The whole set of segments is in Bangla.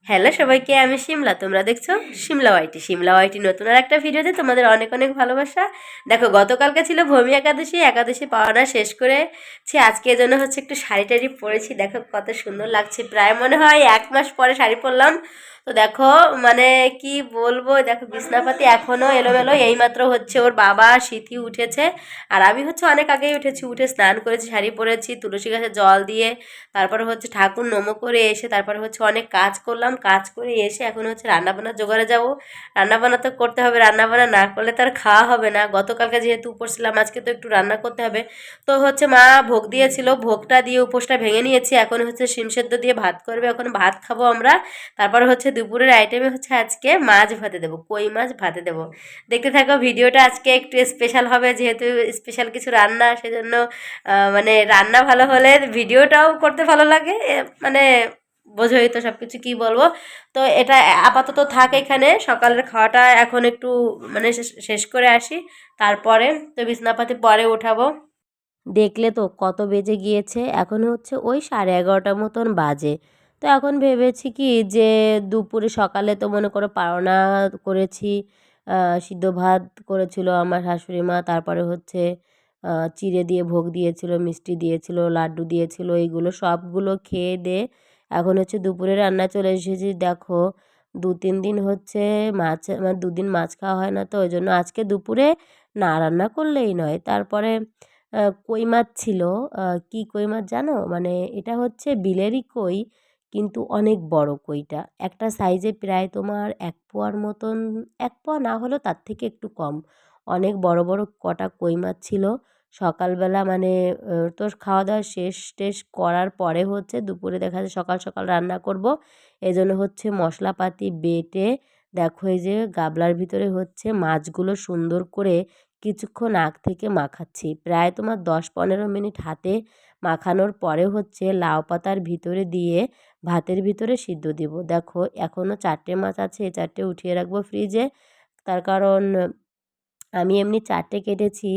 হ্যালো সবাইকে, আমি শিমলা। তোমরা দেখছো শিমলা ওয়াইটি নতুন আর একটা ভিডিওতে তোমাদের অনেক অনেক ভালোবাসা। দেখো, গতকালকে ছিল ভূমি একাদশী, একাদশী পাওনা শেষ করেছি। আজকে এজন্য হচ্ছে একটু শাড়ি টাড়ি পরেছি। দেখো কত সুন্দর লাগছে, প্রায় মনে হয় 1 মাস পরে শাড়ি পরলাম। তো দেখো, মানে কি বলবো, দেখো বিছনাপাতি এখনও এলোমেলো, এইমাত্র হচ্ছে ওর বাবা সিথি উঠেছে। আর আমি হচ্ছে অনেক আগেই উঠেছি, উঠে স্নান করেছি, শাড়ি পরেছি, তুলসী গাছে জল দিয়ে, তারপরে হচ্ছে ঠাকুর নমো করে এসে তারপরে হচ্ছে অনেক কাজ করলাম। কাজ করে এসে এখন হচ্ছে রান্নাবান্না জোগাড়ে যাব। রান্নাবান্না তো করতে হবে, রান্নাবান্না না করলে তো আর খাওয়া হবে না। গতকালকে যেহেতু উপোস ছিলাম, আজকে তো একটু রান্না করতে হবে। তো হচ্ছে মা ভোগ দিয়েছিল, ভোগটা দিয়ে উপোসটা ভেঙে নিয়েছি। এখন হচ্ছে শিম সেদ্ধ দিয়ে ভাত করবে, এখন ভাত খাবো আমরা। তারপরে হচ্ছে দুপুরের আইটেমে হচ্ছে আজকে মাছ ভাতে দেবো, কই মাছ ভাতে দেবো। দেখতে থাকো ভিডিওটা, আজকে একটু স্পেশাল হবে, যেহেতু স্পেশাল কিছু রান্না, সেজন্য মানে রান্না ভালো হলে ভিডিওটাও করতে ভালো লাগে। মানে বোঝোই তো সব কিছু কী বলবো। তো এটা আপাতত থাক এখানে, সকালের খাওয়াটা এখন একটু মানে শেষ করে আসি, তারপরে তো বিছনাপাতি পরে উঠাবো। দেখলে তো কত বেজে গিয়েছে, এখন হচ্ছে ওই 11:30 মতন বাজে। তো এখন ভেবেছি কি যে দুপুরে, সকালে তো মনে করো পাওনা করেছি, সিদ্ধ ভাত করেছিল আমার শাশুড়ি মা, তারপরে হচ্ছে চিড়ে দিয়ে ভোগ দিয়েছিল, মিষ্টি দিয়েছিল, লাড্ডু দিয়েছিল, এইগুলো সবগুলো খেয়ে দিয়ে এখন হচ্ছে দুপুরে রান্না চলে এসেছি। দেখো 2-3 দিন হচ্ছে মাছ, আমার 2 দিন মাছ খাওয়া হয় না, তো ওই জন্য আজকে দুপুরে না রান্না করলেই নয়। তারপরে কই মাছ ছিল। কী কই মাছ জানো, মানে এটা হচ্ছে বিলেরই কই, কিন্তু অনেক বড় কইটা, একটা সাইজে প্রায় তোমার 1 পোয়ার মতন, 1 পোয়া না হলেও তার থেকে একটু কম। অনেক বড় বড় কটা কই মাছ ছিল। সকালবেলা মানে তোর খাওয়া দাওয়া শেষ টেস করার পরে হচ্ছে দুপুরে দেখা যায় সকাল সকাল রান্না করব। এই জন্য হচ্ছে মশলাপাতি বেটে, দেখো এই যে গাবলার ভিতরে হচ্ছে মাছগুলো সুন্দর করে কিছুক্ষণ আগ থেকে মাখাচ্ছি, প্রায় তোমার 10-15 মিনিট হাতে মাখানোর পরে হচ্ছে লাউ পাতার ভিতরে দিয়ে ভাতের ভিতরে সিদ্ধ দিব। দেখো এখনও 4টে মাছ আছে, এই 4টে উঠিয়ে রাখবো ফ্রিজে। তার কারণ আমি এমনি 4টে কেটেছি,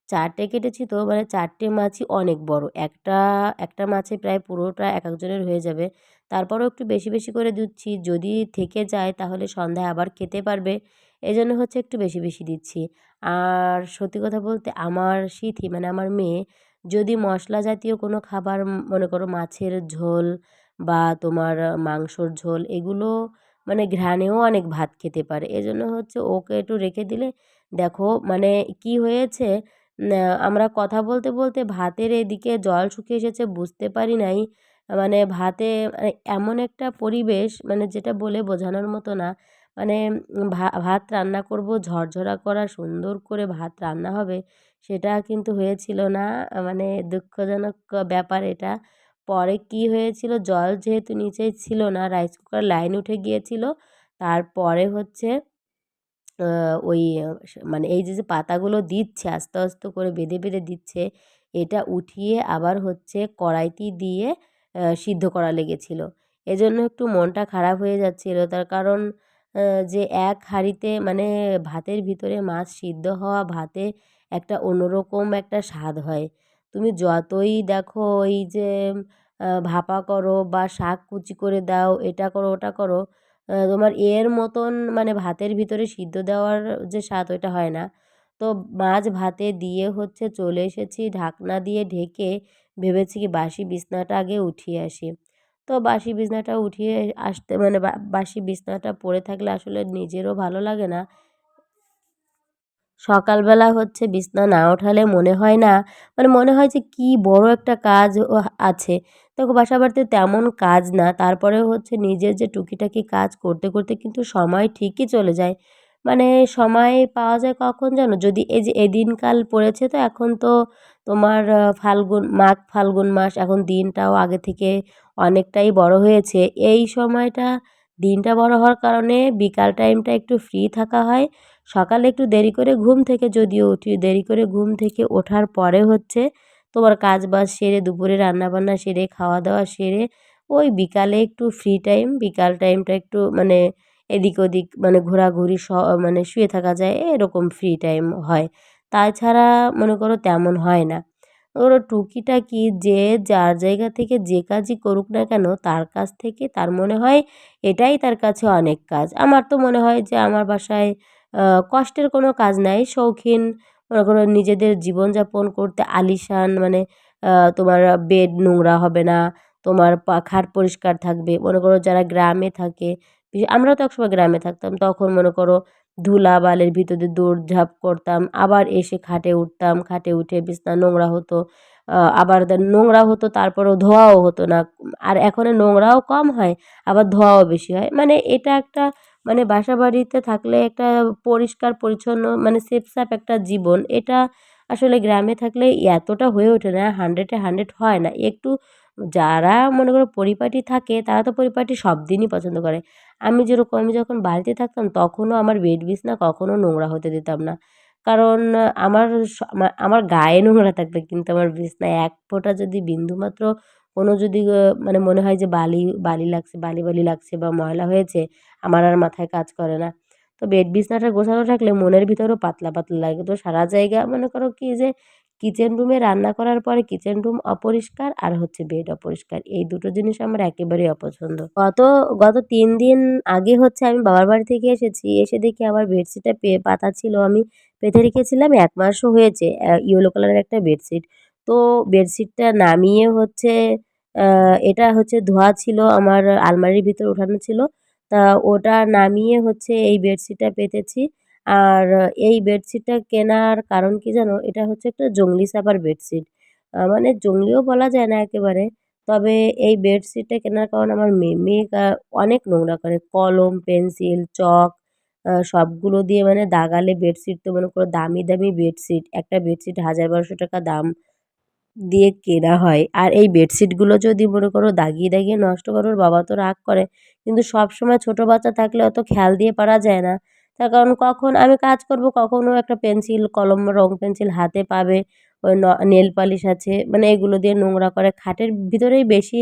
4টে কেটেছি তো মানে 4টে মাছই অনেক বড়, একটা একটা মাছে প্রায় পুরোটা এক একজনের হয়ে যাবে। তারপরেও একটু বেশি বেশি করে দিচ্ছি, যদি থেকে যায় তাহলে সন্ধ্যায় আবার খেতে পারবে, এই জন্য হচ্ছে একটু বেশি বেশি দিচ্ছি। আর সত্যি কথা বলতে আমার সিথি মানে আমার মেয়ে যদি মশলা জাতীয় কোনো খাবার, মনে করো মাছের ঝোল বা তোমার মাংসর ঝোল, এগুলো মানে ঘ্রাণেও অনেক ভাত খেতে পারে, এজন্য হচ্ছে ওকে একটু রেখে দিলে। দেখো মানে কি হয়েছে, আমরা কথা বলতে বলতে ভাতের এদিকে জল শুকিয়ে এসেছে, বুঝতে পারি নাই। মানে ভাতে মানে এমন একটা পরিবেশ, মানে যেটা বলে বোঝানোর মতো না। মানে ভাত রান্না করব, ঝরঝরা করা সুন্দর করে ভাত রান্না হবে, সেটা কিন্তু হয়েছিল না। মানে দুঃখজনক ব্যাপার এটা। পরে কি হয়েছিল, জল যেহেতু নিচেই ছিল না, রাইস কুকার লাইন উঠে গিয়েছিল। তারপরে হচ্ছে ওই মানে এই যে পাতাগুলো দিচ্ছে আস্তে আস্তে করে বেঁধে বেঁধে দিচ্ছে, এটা উঠিয়ে আবার হচ্ছে কড়াইতে দিয়ে সিদ্ধ করা লেগেছিল। এজন্য একটু মনটা খারাপ হয়ে যাচ্ছিল, তার কারণ যে এক হাঁড়িতে মানে ভাতের ভিতরে মাছ সিদ্ধ হওয়া ভাতে একটা অন্যরকম একটা স্বাদ হয়। তুমি যতই দেখো ওই যে ভাপা করো বা শাক কুচি করে দাও, এটা করো ওটা করো, তোমার এর মতন মানে ভাতের ভিতরে সিদ্ধ দেওয়ার যে স্বাদ, ওইটা হয় না। তো মাছ ভাতে দিয়ে হচ্ছে চলে এসেছি, ঢাকনা দিয়ে ঢেকে ভেবেছি কি বাসি বিছনাটা আগে উঠিয়ে আসি। তো বাসি বিছনাটা উঠিয়ে আসতে মানে বাসি বিছনাটা পড়ে থাকলে আসলে নিজেরও ভালো লাগে না। সকালবেলা হচ্ছে বিছনা না ওঠালে মনে হয় না, মানে মনে হয় যে কি বড় একটা কাজ আছে। দেখো বাসা বাড়িতে তেমন কাজ না, তারপরেও হচ্ছে নিজের যে টুকিটাকি কাজ করতে করতে কিন্তু সময় ঠিকই চলে যায়। মানে সময় পাওয়া যায় কখন জানো, যদি এই যে এদিনকাল পড়েছে, তো এখন তো তোমার ফাল্গুন মাঘ ফাল্গুন মাস, এখন দিনটাও আগে থেকে অনেকটাই বড় হয়েছে। এই সময়টা দিনটা বড় হওয়ার কারণে বিকাল টাইমটা একটু ফ্রি থাকা হয়। সকালে একটু দেরি করে ঘুম থেকে যদিও উঠি, দেরি করে ঘুম থেকে ওঠার পরে হচ্ছে তোমার কাজ বাজ সেরে দুপুরে রান্নাবান্না সেরে খাওয়া দাওয়া সেরে ওই বিকালে একটু ফ্রি টাইম, বিকাল টাইমটা একটু মানে এদিক ওদিক মানে ঘোরাঘুরি মানে শুয়ে থাকা যায়, এরকম ফ্রি টাইম হয়। তাছাড়া মনে করো তেমন হয় না। ওর টুকিটাকি যে যার জায়গা থেকে যে কাজই করুক না কেন তার কাছ থেকে তার মনে হয় এটাই তার কাছে অনেক কাজ। আমার তো মনে হয় যে আমার বাসায় কষ্টের কোনো কাজ নাই। শৌখিন মনে করো নিজেদের জীবনযাপন করতে আলিশান মানে তোমার বেড নোংরা হবে না, তোমার খাট পরিষ্কার থাকবে। মনে করো যারা গ্রামে থাকে, আমরাও তো একসময় গ্রামে থাকতাম। তখন মনে করো ধুলাবালির ভিতর দিয়ে দৌড়ঝাঁপ করতাম। আবার এসে খাটে উঠতাম। খাটে উঠে বিছানা নোংরা হতো। আবার নোংরা হতো তারপরেও ধোয়াও হতো না। আর এখন নোংরাও কম হয়, আবার ধোয়াও বেশি হয়। মানে এটা একটা মানে বাসাবাড়িতে থাকলে একটা পরিষ্কার পরিচ্ছন্ন মানে সেফ-সাপ একটা জীবন। এটা আসলে গ্রামে থাকলে এতটা হয়ে ওঠে না। 100 এ 100 হয় না। একটু যারা মনে করো পরিপাটি থাকে তারা তো পরিপাটি সব দিনই পছন্দ করে। আমি যখন বাড়িতে থাকতাম তখনও আমার বেড বিছানা কখনো নোংরা হতে দিতাম না। কারণ আমার আমার গায়ে নোংরা থাকলে কিন্তু আমার বিছানায় এক ফোঁটা যদি বিন্দুমাত্র কোনো যদি মানে মনে হয় যে বালি লাগছে, বালি লাগছে বা ময়লা হয়েছে, আমার আর মাথায় কাজ করে না। তো বেড বিছানাটা গোছানো থাকলে মনের ভিতরেও পাতলা লাগে। তো সারা জায়গা মনে করো কি যে কিচেন রুমে রান্না করার পরে কিচেন রুম অপরিষ্কার আর হচ্ছে বেড অপরিষ্কার। এই দুটো জিনিস আমার একেবারেই অপছন্দ। গত ৩ দিন আগে হচ্ছে আমি বাবার বাড়ি থেকে এসেছি। এসে দেখি আমার বেডশিটটা পাতা ছিল। আমি পেতে রেখেছিলাম ১ মাসও হয়েছে। ইয়েলো কালারের একটা বেডশিট। তো বেডশিটটা নামিয়ে হচ্ছে আ এটা হচ্ছে ধোয়া ছিল আমার আলমারির ভিতরে ওঠানো ছিল। তা ওটা নামিয়ে হচ্ছে এই বেডশিটটা পেতেছি। আর এই বেডশিটটা কেনার কারণ কি জানো? এটা হচ্ছে একটা জংলি সাবার বেডশিট। মানে জংলিও বলা যায় না একেবারে। তবে এই বেডশিটটা কেনার কারণে আমার মেয়ে অনেক নোংরা করে। কলম, পেন্সিল, চক সবগুলো দিয়ে মানে দাগালে বেডশিট তো মনে করো দামি বেডশিট। একটা বেডশিট ৳১,০০০-১,২০০ দাম দিয়ে কেনা হয়। আর এই বেডশিটগুলো যদি মনে করো দাগিয়ে নষ্ট করো ওর বাবা তো রাগ করে। কিন্তু সবসময় ছোট বাচ্চা থাকলে অত খেয়াল দিয়ে পারা যায় না। তার কারণ কখন আমি কাজ করব, কখন ও একটা পেন্সিল, কলম, রং পেন্সিল হাতে পাবে। ওই নেল পালিশ আছে। মানে এগুলো দিয়ে নোংরা করে। খাটের ভিতরেই বেশি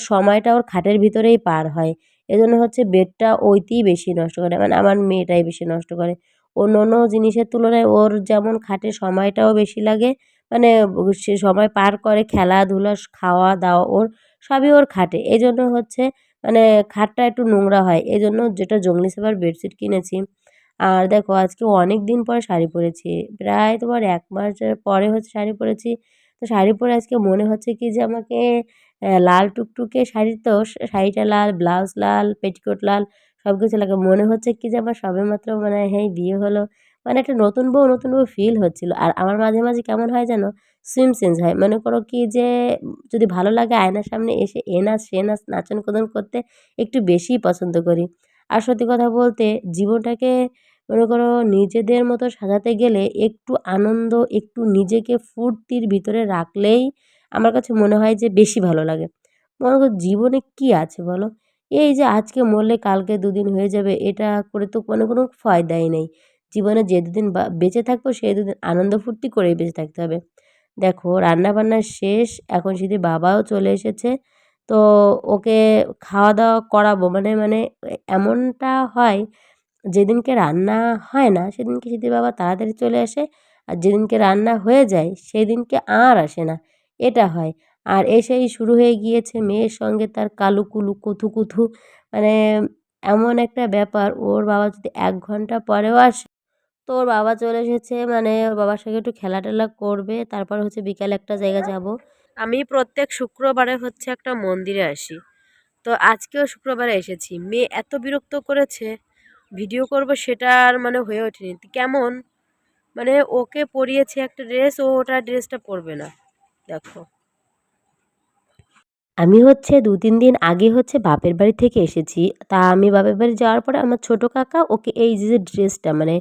সময়টা ওর খাটের ভিতরেই পার হয়। এজন্য হচ্ছে বেডটা ওইটিই বেশি নষ্ট করে। মানে আমার মেয়েটাই বেশি নষ্ট করে। অন্যান্য জিনিসের তুলনায় ওর যেমন খাটে সময়টাও বেশি লাগে মানে সে সময় পার করে খেলাধুলা, খাওয়া-দাওয়া ওর সবই ওর খাটে। এজন্য হচ্ছে মানে খাটটা একটু নোংরা হয়। এজন্য যেটা জংলি সাবার বেডশিট কিনেছি। আর দেখো আজকে অনেকদিন পরে শাড়ি পরেছি। প্রায় তোমার ১ মাসের পরে হচ্ছে শাড়ি পরেছি। তো শাড়ি পরে আজকে মনে হচ্ছে কি যে আমাকে লাল টুকটুকে শাড়ি তো শাড়িটা লাল, ব্লাউজ লাল, পেটিকোট লাল সবকিছু লাগে। মনে হচ্ছে কি যে আমার সবেমাত্র মানে এই বিয়ে হলো। মানে একটা নতুন বউ ফিল হচ্ছিল। আর আমার মাঝে কেমন হয় জানো? সিন চেঞ্জ হয়। মনে করো কি যে যদি ভালো লাগে আয়নার সামনে এসে এ নাচ, সে নাচ, নাচন-কোদন করতে একটু বেশিই পছন্দ করি। আর সত্যি কথা বলতে জীবনটাকে মনে করো নিজেদের মতো সাজাতে গেলে একটু আনন্দ, একটু নিজেকে ফুর্তির ভিতরে রাখলেই আমার কাছে মনে হয় যে বেশি ভালো লাগে। মনে করো জীবনে কি আছে বলো? এই যে আজকে মরলে কালকে দুদিন হয়ে যাবে এটা করে তো মানে কোনো ফায়দাই নেই। জীবনে যে দুদিন বেঁচে থাকবো সেই দুদিন আনন্দ ফুর্তি করেই বেঁচে থাকতে হবে। দেখো রান্নাবান্না শেষ, এখন সিধি বাবাও চলে এসেছে। তো ওকে খাওয়া-দাওয়া করাবো মানে এমনটা হয় যেদিনকে রান্না হয় না সেদিনকে সিধি বাবা তাড়াতাড়ি চলে আসে। আর যেদিনকে রান্না হয়ে যায় সেদিনকে আর আসে না। এটা হয়। আর এসেই শুরু হয়ে গিয়েছে মেয়ের সঙ্গে তার কালুকুলু কুথু মানে এমন একটা ব্যাপার ওর বাবা যদি ১ ঘন্টা পরেও আসে তো ওর বাবা চলে এসেছে মানে ওর বাবার সঙ্গে একটু খেলা-টেলা করবে। তারপর হচ্ছে বিকালে একটা জায়গায় যাব। আমি প্রত্যেক শুক্রবারে হচ্ছে একটা মন্দিরে আসি। তো আজকেও শুক্রবারে এসেছি। মেয়ে এত বিরক্ত করেছে, ভিডিও করব সেটা আর মানে হয়ে ওঠেনি। কেমন মানে ওকে পরিয়েছি একটা ড্রেস, ও ওটা ড্রেসটা পরবে না। দেখো। আমি হচ্ছে ২-৩ দিন আগে হচ্ছে বাপের বাড়ি থেকে এসেছি। তা আমি বাপের বাড়ি যাওয়ার পরে আমার ছোট কাকা ওকে এই যে ড্রেসটা মানে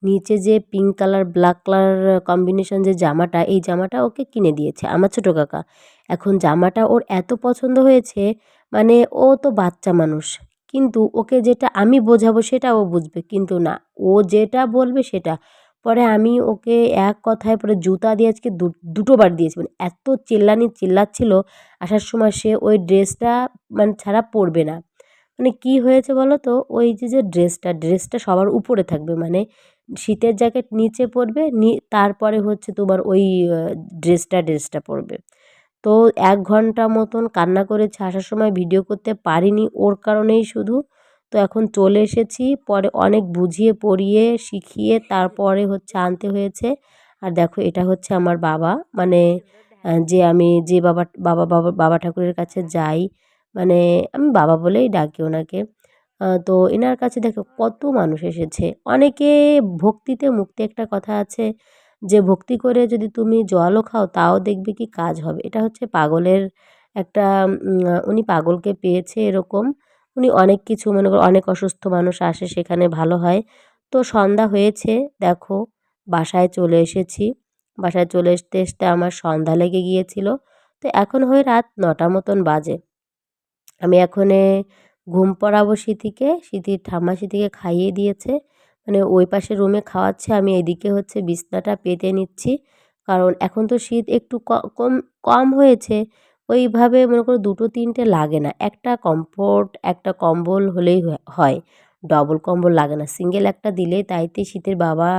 নিচে যে pink colour, black colour combination যে জামাটা, এই জামাটা ওকে কিনে দিয়েছে আমার ছোট কাকা। এখন জামাটা ওর এত পছন্দ হয়েছে মানে ও তো বাচ্চা মানুষ। কিন্তু ওকে যেটা আমি বোঝাবো সেটা ও বুঝবে। কিন্তু না, ও যেটা বলবে সেটা। পরে আমি ওকে এক কথায় পরে জুতা দিয়ে আজকে দুটো বার দিয়েছি। মানে এত চিল্লাচ্ছিল আসার সময় সে ওই ড্রেসটা মানে ছাড়া পরবে না। মানে কি হয়েছে বলো তো? ওই যে ড্রেসটা সবার উপরে থাকবে। মানে শীতের জ্যাকেট নিচে পরবে, তারপরে হচ্ছে তোমার ওই ড্রেসটা পরবে। তো ১ ঘন্টা মতন কান্না করেছে, আসার সময় ভিডিও করতে পারিনি ওর কারণেই শুধু। তো এখন চলে এসেছি, পরে অনেক বুঝিয়ে পড়িয়ে শিখিয়ে তারপরে হচ্ছে আনতে হয়েছে। আর দেখো এটা হচ্ছে আমার বাবা, মানে যে আমি যে বাবা ঠাকুরের কাছে যাই, মানে আমি বাবা বলেই ডাকি ওনাকে। তো এনার কাছে দেখো কত মানুষ এসেছে। অনেকে ভক্তিতে মুক্তি একটা কথা আছে যে ভক্তি করে যদি তুমি জলও খাও তাও দেখবে কি কাজ হবে। এটা হচ্ছে পাগলের একটা উনি পাগলকে পেয়েছে এরকম। উনি অনেক কিছু মনে করো অনেক অসুস্থ মানুষ আসে সেখানে ভালো হয়। তো সন্ধ্যা হয়েছে দেখো, বাসায় চলে এসেছি। বাসায় চলে আসতে আমার সন্ধ্যা লেগে গিয়েছিল। তো এখন হয়ে রাত ৯টা মতন বাজে। আমি এখনে ঘুম পড়াবো সিঁথিকে, সিঁথির ঠাম্মা সিঁথিকে খাইয়ে দিয়েছে। মানে ওই পাশে রুমে খাওয়াচ্ছে, আমি এদিকে হচ্ছে বিছনাটা পেতে নিচ্ছি। কারণ এখন তো শীত একটু কম কম হয়েছে। ওইভাবে মনে করো ২টো ৩টে লাগে না। একটা কমফোর্ট একটা কম্বল হলেই হয়। ডবল কম্বল লাগে না। সিঙ্গেল একটা দিলেই তাইতে শীতের বাবা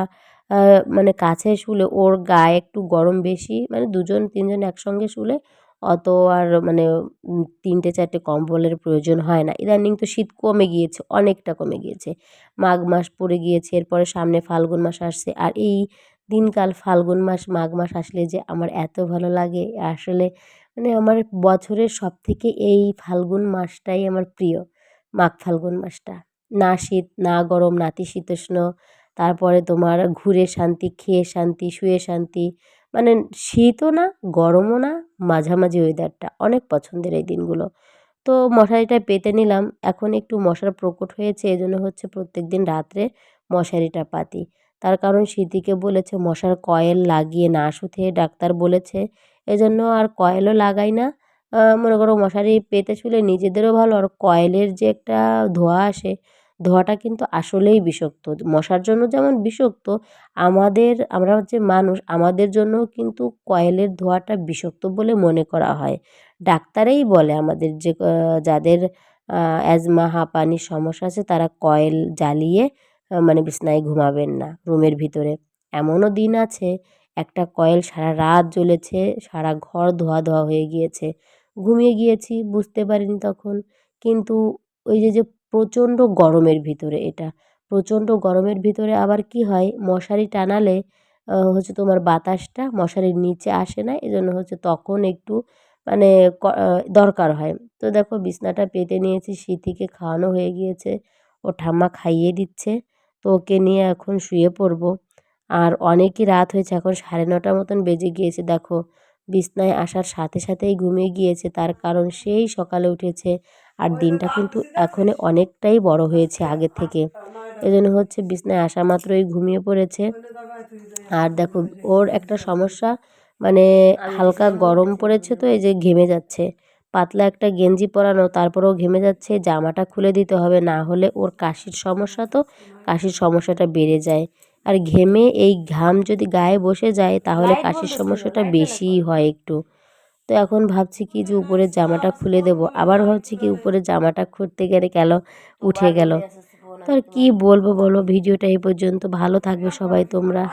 আ মানে কাছে শুলে ওর গায়ে একটু গরম বেশি। মানে ২জন ৩জন একসঙ্গে শুলে অত আর মানে ৩টে ৪টে কম্বলের প্রয়োজন হয় না। ইদানিং তো শীত কমে গিয়েছে, অনেকটা কমে গিয়েছে। মাঘ মাস পড়ে গিয়েছে, এরপরে সামনে ফাল্গুন মাস আসছে। আর এই দিনকাল ফাল্গুন মাস, মাঘ মাস আসলে যে আমার এত ভালো লাগে আসলে, মানে আমার বছরের সবথেকে এই ফাল্গুন মাসটাই আমার প্রিয়, মাঘ ফাল্গুন মাসটা। না শীত, না গরম, নাতিশীতোষ্ণ, তারপরে তোমার ঘুরে শান্তি, খেয়ে শান্তি, শুয়ে শান্তি। মানে শীতও না, গরমও না, মাঝামাঝি ওয়েদারটা। অনেক পছন্দের এই দিনগুলো। তো মশারিটা পেতে নিলাম। এখন একটু মশার প্রকট হয়েছে, এজন্য হচ্ছে প্রত্যেকদিন রাত্রে মশারিটা পাতি। তার কারণ সিদ্দিকে বলেছে মশার কয়েল লাগিয়ে না শুতে ডাক্তার বলেছে। এজন্য আর কয়েলও লাগাই না। মনে করো মশারি পেতে শুলে নিজেদেরও ভালো, আর কয়েলের যে একটা ধোঁয়া আসে, ধোঁয়াটা কিন্তু আসলেই বিষাক্ত। মশার জন্য যেমন বিষাক্ত, আমরা হচ্ছে মানুষ, আমাদের জন্যও কিন্তু কয়েলের ধোঁয়াটা বিষাক্ত বলে মনে করা হয়। ডাক্তারেই বলে আমাদের যে যাদের অ্যাজমা, হাঁপানির সমস্যা আছে তারা কয়েল জ্বালিয়ে মানে বিছানায় ঘুমাবেন না রুমের ভিতরে। এমনও দিন আছে একটা কয়েল সারা রাত জ্বলেছে, সারা ঘর ধোঁয়া ধোঁয়া হয়ে গিয়েছে। ঘুমিয়ে গিয়েছি, বুঝতে পারিনি তখন। কিন্তু ওই যে প্রচণ্ড গরমের ভিতরে এটা, প্রচণ্ড গরমের ভিতরে আবার কি হয়, মশারি টানালে হচ্ছে তোমার বাতাসটা মশারির নিচে আসে না, এজন্য হচ্ছে তখন একটু মানে দরকার হয়। তো দেখো বিছানাটা পেতে নিয়েছি, সিঁথিকে খাওয়ানো হয়ে গিয়েছে, ওর ঠাম্মা খাইয়ে দিচ্ছে। তো ওকে নিয়ে এখন শুয়ে পড়বো। আর অনেকই রাত হয়েছে, এখন ৯:৩০ মতন বেজে গিয়েছে। দেখো বিছানায় আসার সাথে সাথেই ঘুমিয়ে গিয়েছে, তার কারণ সেই সকালে উঠেছে। আর দিনটা কিন্তু এখনে অনেকটাই বড় হয়েছে আগের থেকে, এজন্য হচ্ছে বিছানায় আসা মাত্রই ঘুমিয়ে পড়েছে। আর দেখো ওর একটা সমস্যা, মানে হালকা গরম পড়েছে তো এই যে ঘেমে যাচ্ছে। পাতলা একটা গেঞ্জি পরানো, তারপরেও ঘেমে যাচ্ছে, জামাটা খুলে দিতে হবে, না হলে ওর কাশির সমস্যা, তো কাশির সমস্যাটা বেড়ে যায়। আর ঘেমে এই ঘাম যদি গায়ে বসে যায় তাহলে কাশির সমস্যাটা বেশিই হয় একটু। তো এখন ভাবছি কি যে উপরের জামাটা খুলে দেব, আবার ভাবছি কি উপরের জামাটা খুলতে গেলে উঠে গেল। তো আর কী বলবো বলো, ভিডিওটা এই পর্যন্ত। ভালো থাকবে সবাই তোমরা।